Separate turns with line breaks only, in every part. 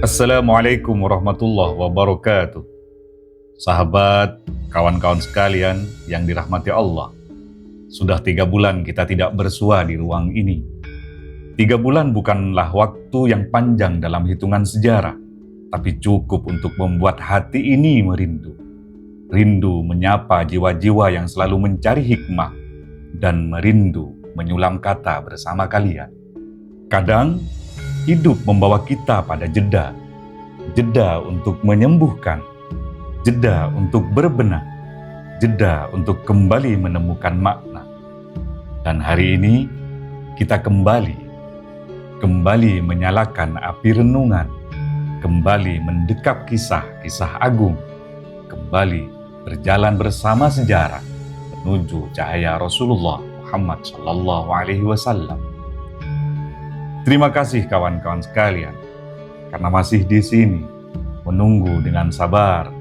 Assalamualaikum warahmatullahi wabarakatuh. Sahabat, kawan-kawan sekalian yang dirahmati Allah. Sudah 3 bulan kita tidak bersua di ruang ini. 3 bulan bukanlah waktu yang panjang dalam hitungan sejarah, tapi cukup untuk membuat hati ini merindu. Rindu menyapa jiwa-jiwa yang selalu mencari hikmah dan merindu menyulam kata bersama kalian. Kadang hidup membawa kita pada jeda untuk menyembuhkan, jeda untuk berbenah, jeda untuk kembali menemukan makna. Dan hari ini kita kembali menyalakan api renungan, kembali mendekap kisah-kisah agung, kembali berjalan bersama sejarah menuju cahaya Rasulullah Muhammad SAW. Terima kasih kawan-kawan sekalian, karena masih di sini, menunggu dengan sabar.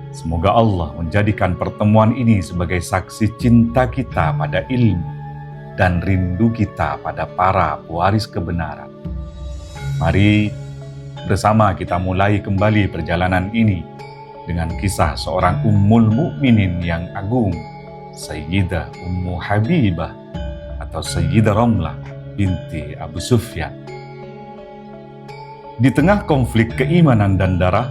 Semoga Allah menjadikan pertemuan ini sebagai saksi cinta kita pada ilmu dan rindu kita pada para pewaris kebenaran. Mari bersama kita mulai kembali perjalanan ini dengan kisah seorang Ummul Mukminin yang agung, Sayyidah Ummu Habibah atau Sayyidah Ramlah binti Abu Sufyan. Di tengah konflik keimanan dan darah,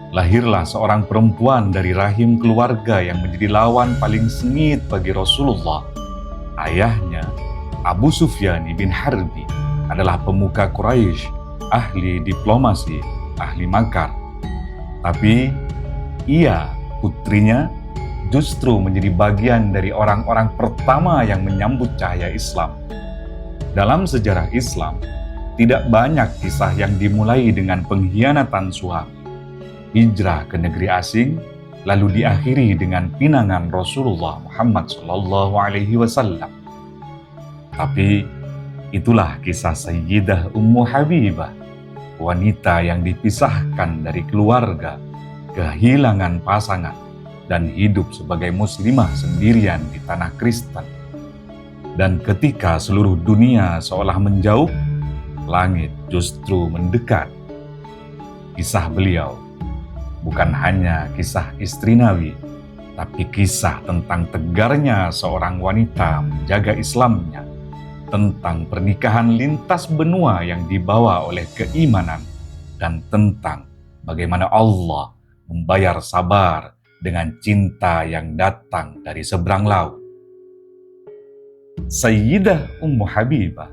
lahirlah seorang perempuan dari rahim keluarga yang menjadi lawan paling sengit bagi Rasulullah. Ayahnya, Abu Sufyan bin Harbi, adalah pemuka Quraisy, ahli diplomasi, ahli makar. Tapi ia, putrinya, justru menjadi bagian dari orang-orang pertama yang menyambut cahaya Islam. Dalam sejarah Islam, tidak banyak kisah yang dimulai dengan pengkhianatan suami, hijrah ke negeri asing, lalu diakhiri dengan pinangan Rasulullah Muhammad SAW. Tapi itulah kisah Sayyidah Ummu Habibah, wanita yang dipisahkan dari keluarga, kehilangan pasangan, dan hidup sebagai muslimah sendirian di tanah Kristen. Dan ketika seluruh dunia seolah menjauh, langit justru mendekat. Kisah beliau bukan hanya kisah istri Nabi, tapi kisah tentang tegarnya seorang wanita menjaga Islamnya, tentang pernikahan lintas benua yang dibawa oleh keimanan, dan tentang bagaimana Allah membayar sabar dengan cinta yang datang dari seberang laut. Sayyidah Ummu Habibah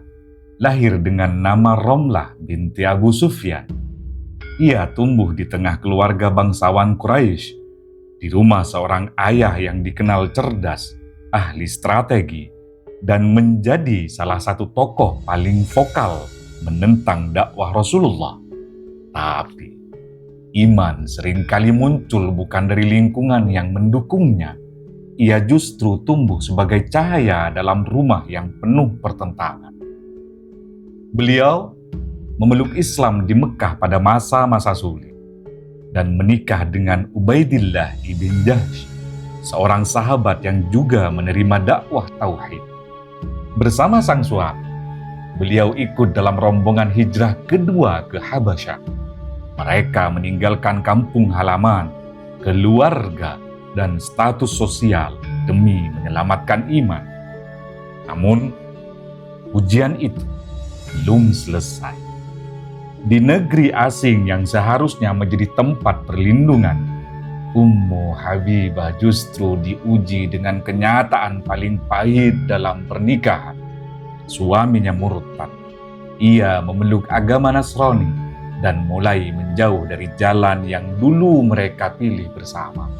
lahir dengan nama Ramlah binti Abu Sufyan. Ia tumbuh di tengah keluarga bangsawan Quraisy, di rumah seorang ayah yang dikenal cerdas, ahli strategi, dan menjadi salah satu tokoh paling vokal menentang dakwah Rasulullah. Tapi iman seringkali muncul bukan dari lingkungan yang mendukungnya. Ia justru tumbuh sebagai cahaya dalam rumah yang penuh pertentangan. Beliau memeluk Islam di Mekah pada masa-masa sulit dan menikah dengan Ubaidillah ibn Jahsh, seorang sahabat yang juga menerima dakwah tauhid. Bersama sang suami, beliau ikut dalam rombongan hijrah kedua ke Habasyah. Mereka meninggalkan kampung halaman, keluarga, dan status sosial demi menyelamatkan iman. Namun, ujian itu belum selesai. Di negeri asing yang seharusnya menjadi tempat perlindungan, Ummu Habibah justru diuji dengan kenyataan paling pahit dalam pernikahan. Suaminya murtad. Ia memeluk agama Nasrani dan mulai menjauh dari jalan yang dulu mereka pilih bersama.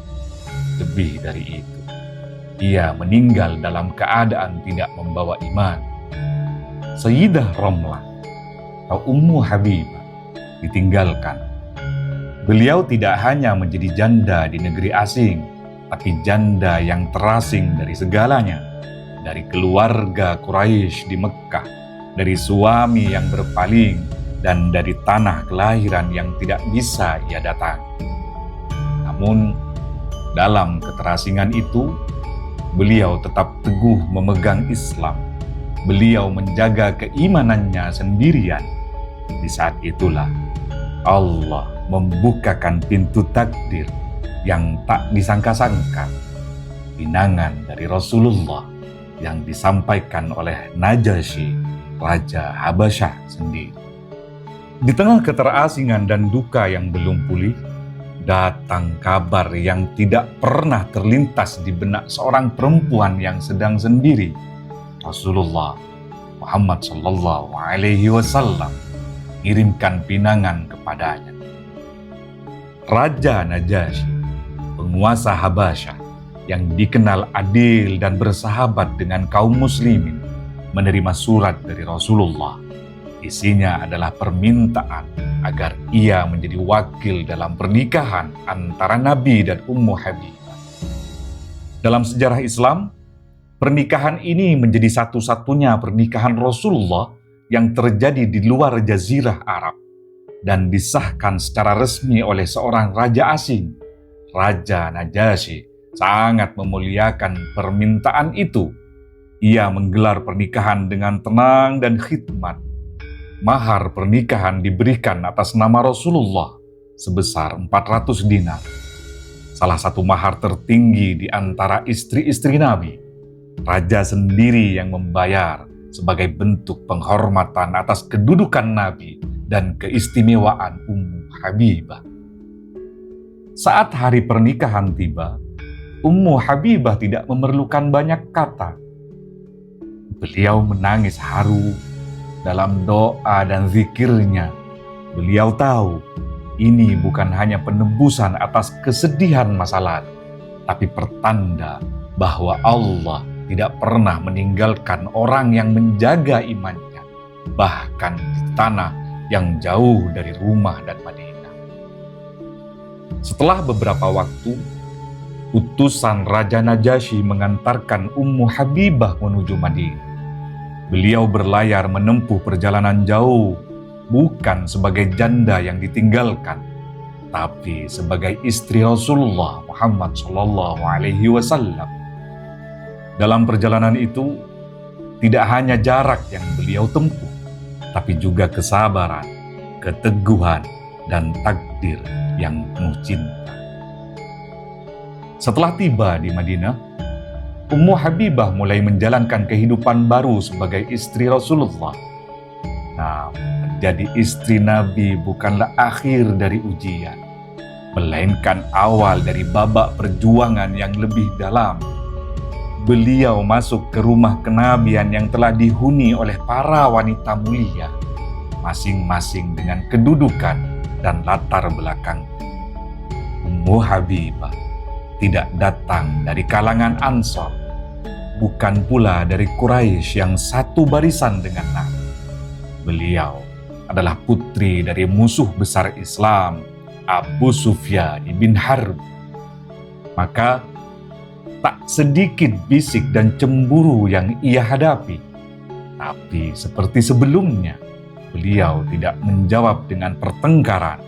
Lebih dari itu, ia meninggal dalam keadaan tidak membawa iman. Sayyidah Ramlah atau Ummu Habibah ditinggalkan. Beliau tidak hanya menjadi janda di negeri asing, tapi janda yang terasing dari segalanya, dari keluarga Quraisy di Mekah, dari suami yang berpaling, dan dari tanah kelahiran yang tidak bisa ia datangi. Namun, dalam keterasingan itu, beliau tetap teguh memegang Islam. Beliau menjaga keimanannya sendirian. Di saat itulah Allah membukakan pintu takdir yang tak disangka-sangka. Pinangan dari Rasulullah yang disampaikan oleh Najasyi, Raja Habasyah sendiri. Di tengah keterasingan dan duka yang belum pulih, datang kabar yang tidak pernah terlintas di benak seorang perempuan yang sedang sendiri. Rasulullah Muhammad Sallallahu Alaihi Wasallam kirimkan pinangan kepadanya. Raja Najasyi, penguasa Habasyah yang dikenal adil dan bersahabat dengan kaum muslimin, menerima surat dari Rasulullah. Isinya adalah permintaan agar ia menjadi wakil dalam pernikahan antara Nabi dan Ummu Habibah. Dalam sejarah Islam, pernikahan ini menjadi satu-satunya pernikahan Rasulullah yang terjadi di luar Jazirah Arab dan disahkan secara resmi oleh seorang raja asing. Raja Najasyi sangat memuliakan permintaan itu. Ia menggelar pernikahan dengan tenang dan khidmat. Mahar pernikahan diberikan atas nama Rasulullah sebesar 400 dinar. Salah satu mahar tertinggi di antara istri-istri Nabi. Raja sendiri yang membayar sebagai bentuk penghormatan atas kedudukan Nabi dan keistimewaan Ummu Habibah. Saat hari pernikahan tiba, Ummu Habibah tidak memerlukan banyak kata. Beliau menangis haru dalam doa dan zikirnya. Beliau tahu ini bukan hanya penebusan atas kesedihan masa lalu, tapi pertanda bahwa Allah tidak pernah meninggalkan orang yang menjaga imannya, bahkan di tanah yang jauh dari rumah dan Madinah. Setelah beberapa waktu, utusan Raja Najasyi mengantarkan Ummu Habibah menuju Madinah. Beliau berlayar menempuh perjalanan jauh, bukan sebagai janda yang ditinggalkan, tapi sebagai istri Rasulullah Muhammad Sallallahu Alaihi Wasallam. Dalam perjalanan itu, tidak hanya jarak yang beliau tempuh, tapi juga kesabaran, keteguhan, dan takdir yang penuh cinta. Setelah tiba di Madinah, Ummu Habibah mulai menjalankan kehidupan baru sebagai istri Rasulullah. Nah, menjadi istri Nabi bukanlah akhir dari ujian, melainkan awal dari babak perjuangan yang lebih dalam. Beliau masuk ke rumah kenabian yang telah dihuni oleh para wanita mulia, masing-masing dengan kedudukan dan latar belakang. Ummu Habibah tidak datang dari kalangan Ansor, bukan pula dari Quraisy yang satu barisan dengan Nabi. Beliau adalah putri dari musuh besar Islam, Abu Sufyan bin Harb. Maka tak sedikit bisik dan cemburu yang ia hadapi. Tapi seperti sebelumnya, beliau tidak menjawab dengan pertengkaran.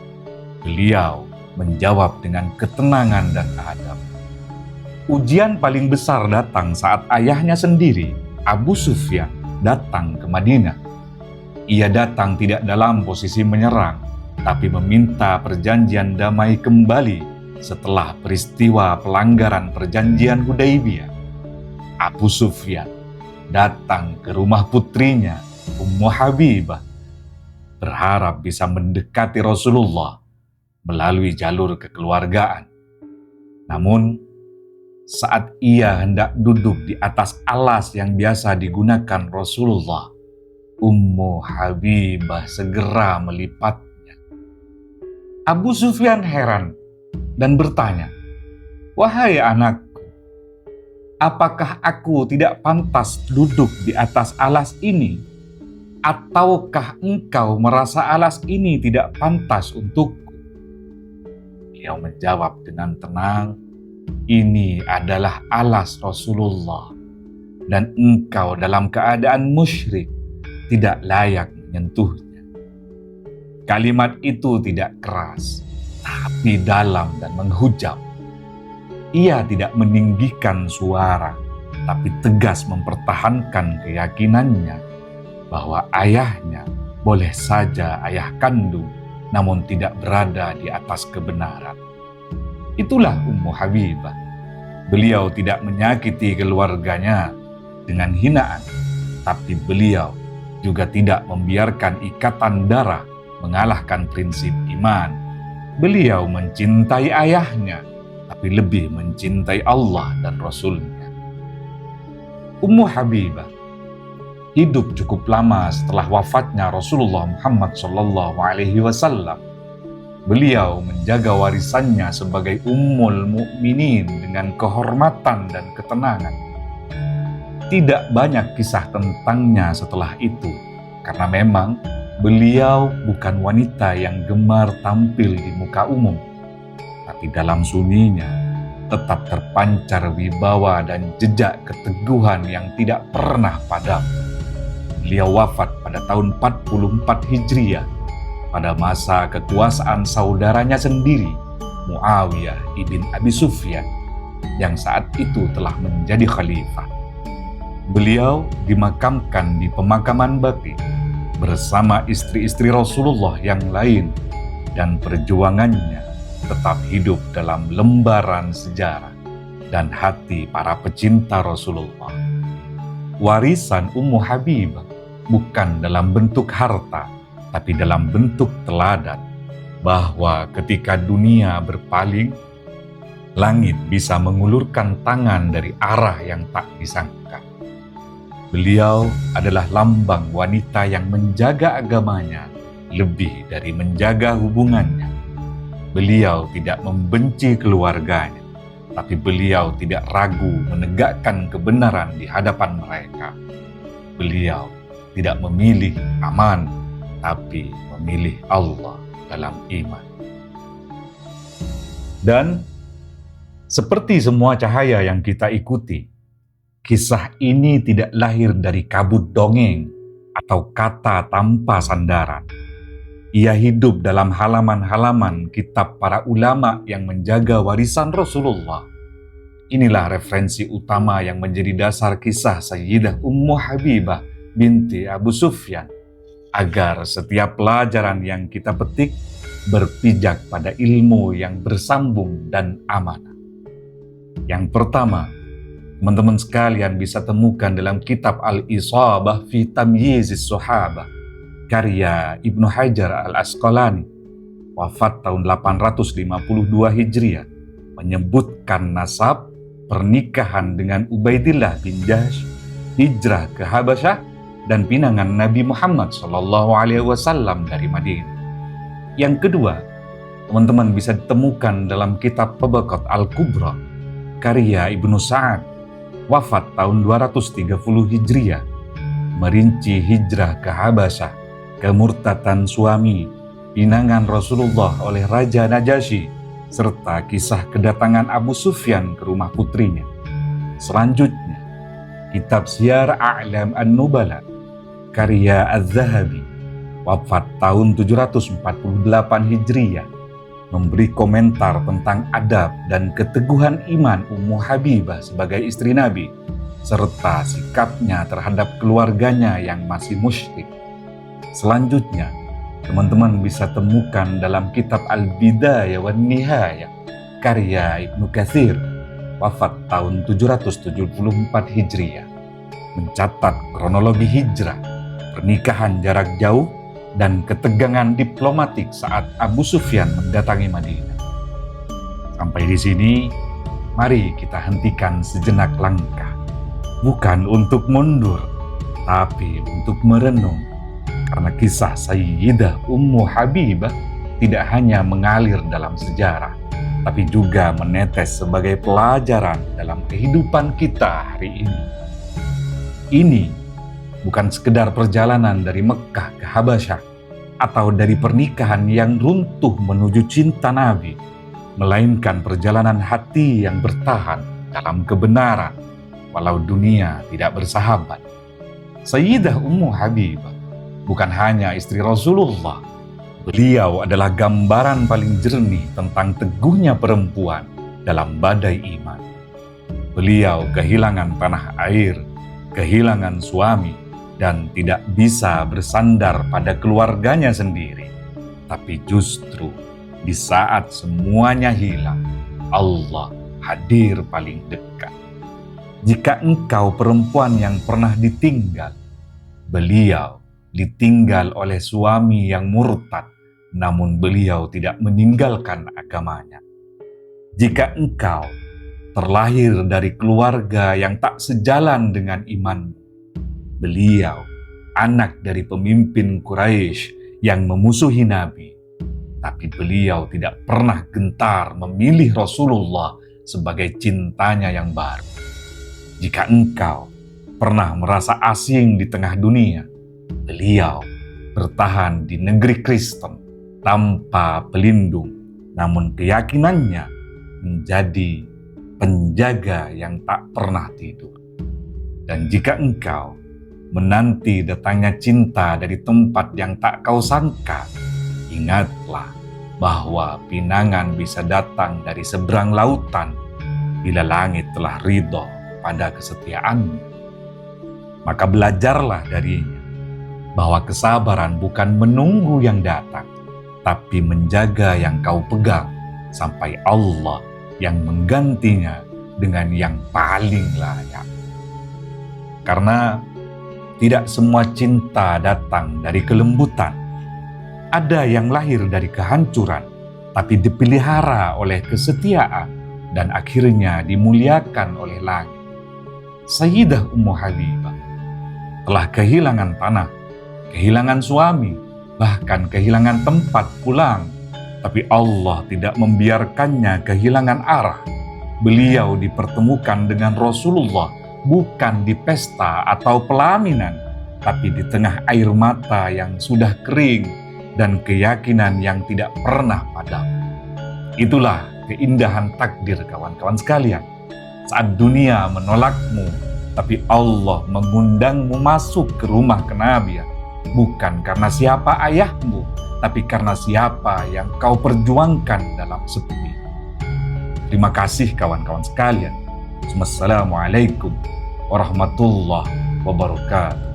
Beliau menjawab dengan ketenangan dan adab. Ujian paling besar datang saat ayahnya sendiri, Abu Sufyan, datang ke Madinah. Ia datang tidak dalam posisi menyerang, tapi meminta perjanjian damai kembali setelah peristiwa pelanggaran perjanjian Hudaibiyah. Abu Sufyan datang ke rumah putrinya, Ummu Habibah, berharap bisa mendekati Rasulullah melalui jalur kekeluargaan. Namun, saat ia hendak duduk di atas alas yang biasa digunakan Rasulullah, Ummu Habibah segera melipatnya. Abu Sufyan heran dan bertanya, "Wahai anakku, apakah aku tidak pantas duduk di atas alas ini? Ataukah engkau merasa alas ini tidak pantas untukku?" Beliau menjawab dengan tenang, "Ini adalah alas Rasulullah, dan engkau dalam keadaan musyrik tidak layak menyentuhnya." Kalimat itu tidak keras, tapi dalam dan menghujam. Ia tidak meninggikan suara, tapi tegas mempertahankan keyakinannya bahwa ayahnya boleh saja ayah kandung, namun tidak berada di atas kebenaran. Itulah Ummu Habibah. Beliau tidak menyakiti keluarganya dengan hinaan, tapi beliau juga tidak membiarkan ikatan darah mengalahkan prinsip iman. Beliau mencintai ayahnya, tapi lebih mencintai Allah dan Rasulnya. Ummu Habibah hidup cukup lama setelah wafatnya Rasulullah Muhammad SAW. Beliau menjaga warisannya sebagai Ummul Mukminin dengan kehormatan dan ketenangan. Tidak banyak kisah tentangnya setelah itu, karena memang beliau bukan wanita yang gemar tampil di muka umum. Tapi dalam sunyinya tetap terpancar wibawa dan jejak keteguhan yang tidak pernah padam. Beliau wafat pada tahun 44 Hijriah pada masa kekuasaan saudaranya sendiri, Muawiyah ibn Abi Sufyan, yang saat itu telah menjadi khalifah. Beliau dimakamkan di pemakaman Baqi bersama istri-istri Rasulullah yang lain, dan perjuangannya tetap hidup dalam lembaran sejarah dan hati para pecinta Rasulullah. Warisan Ummu Habibah bukan dalam bentuk harta, tapi dalam bentuk teladan, bahwa ketika dunia berpaling, langit bisa mengulurkan tangan dari arah yang tak disangka. Beliau adalah lambang wanita yang menjaga agamanya lebih dari menjaga hubungannya. Beliau tidak membenci keluarganya, tapi beliau tidak ragu menegakkan kebenaran di hadapan mereka. Beliau tidak memilih aman, tapi memilih Allah dalam iman. Dan seperti semua cahaya yang kita ikuti, kisah ini tidak lahir dari kabut dongeng atau kata tanpa sandaran. Ia hidup dalam halaman-halaman kitab para ulama yang menjaga warisan Rasulullah. Inilah referensi utama yang menjadi dasar kisah Sayyidah Ummu Habibah binti Abu Sufyan, agar setiap pelajaran yang kita petik berpijak pada ilmu yang bersambung dan amanah. Yang pertama, teman-teman sekalian bisa temukan dalam kitab Al-Isabah fi Tamyizis Sahabah, karya Ibnu Hajar Al-Asqalani, wafat tahun 852 Hijriah, menyebutkan nasab pernikahan dengan Ubaidillah bin Jahsh, hijrah ke Habasyah, dan pinangan Nabi Muhammad SAW dari Madinah. Yang kedua, teman-teman bisa ditemukan dalam kitab Tabaqat Al-Kubra, karya Ibnu Sa'ad, wafat tahun 230 Hijriah, merinci hijrah ke Habasyah, kemurtatan suami, pinangan Rasulullah oleh Raja Najasyi, serta kisah kedatangan Abu Sufyan ke rumah putrinya. Selanjutnya, kitab Syiar A'lam An-Nubala, karya Az-Zahabi, wafat tahun 748 Hijriah, memberi komentar tentang adab dan keteguhan iman Ummu Habibah sebagai istri Nabi, serta sikapnya terhadap keluarganya yang masih musyrik. Selanjutnya, teman-teman bisa temukan dalam kitab Al-Bidayah wan Nihayah, karya Ibnu Katsir, wafat tahun 774 Hijriah, mencatat kronologi hijrah, pernikahan jarak jauh, dan ketegangan diplomatik saat Abu Sufyan mendatangi Madinah. Sampai di sini, mari kita hentikan sejenak langkah, bukan untuk mundur, tapi untuk merenung, karena kisah Sayyidah Ummu Habibah tidak hanya mengalir dalam sejarah, tapi juga menetes sebagai pelajaran dalam kehidupan kita hari ini. Ini bukan sekedar perjalanan dari Mekkah ke Habasyah atau dari pernikahan yang runtuh menuju cinta Nabi, melainkan perjalanan hati yang bertahan dalam kebenaran walau dunia tidak bersahabat. Sayyidah Ummu Habibah bukan hanya istri Rasulullah, beliau adalah gambaran paling jernih tentang teguhnya perempuan dalam badai iman. Beliau kehilangan tanah air, kehilangan suami, dan tidak bisa bersandar pada keluarganya sendiri. Tapi justru di saat semuanya hilang, Allah hadir paling dekat. Jika engkau perempuan yang pernah ditinggal, beliau ditinggal oleh suami yang murtad, namun beliau tidak meninggalkan agamanya. Jika engkau terlahir dari keluarga yang tak sejalan dengan imanmu, beliau anak dari pemimpin Quraisy yang memusuhi Nabi, tapi beliau tidak pernah gentar memilih Rasulullah sebagai cintanya yang baru. Jika engkau pernah merasa asing di tengah dunia, beliau bertahan di negeri Kristen tanpa pelindung, namun keyakinannya menjadi penjaga yang tak pernah tidur. Dan jika engkau menanti datangnya cinta dari tempat yang tak kau sangka, ingatlah bahwa pinangan bisa datang dari seberang lautan bila langit telah ridho pada kesetiaanmu. Maka belajarlah darinya bahwa kesabaran bukan menunggu yang datang, tapi menjaga yang kau pegang sampai Allah yang menggantinya dengan yang paling layak. Karena tidak semua cinta datang dari kelembutan. Ada yang lahir dari kehancuran, tapi dipelihara oleh kesetiaan dan akhirnya dimuliakan oleh langit. Sayyidah Ummu Habibah telah kehilangan tanah, kehilangan suami, bahkan kehilangan tempat pulang. Tapi Allah tidak membiarkannya kehilangan arah. Beliau dipertemukan dengan Rasulullah bukan di pesta atau pelaminan, tapi di tengah air mata yang sudah kering dan keyakinan yang tidak pernah padam. Itulah keindahan takdir kawan-kawan sekalian. Saat dunia menolakmu, tapi Allah mengundangmu masuk ke rumah kenabian, bukan karena siapa ayahmu, tapi karena siapa yang kau perjuangkan dalam sepi. Terima kasih kawan-kawan sekalian. Wassalamualaikum warahmatullahi wabarakatuh.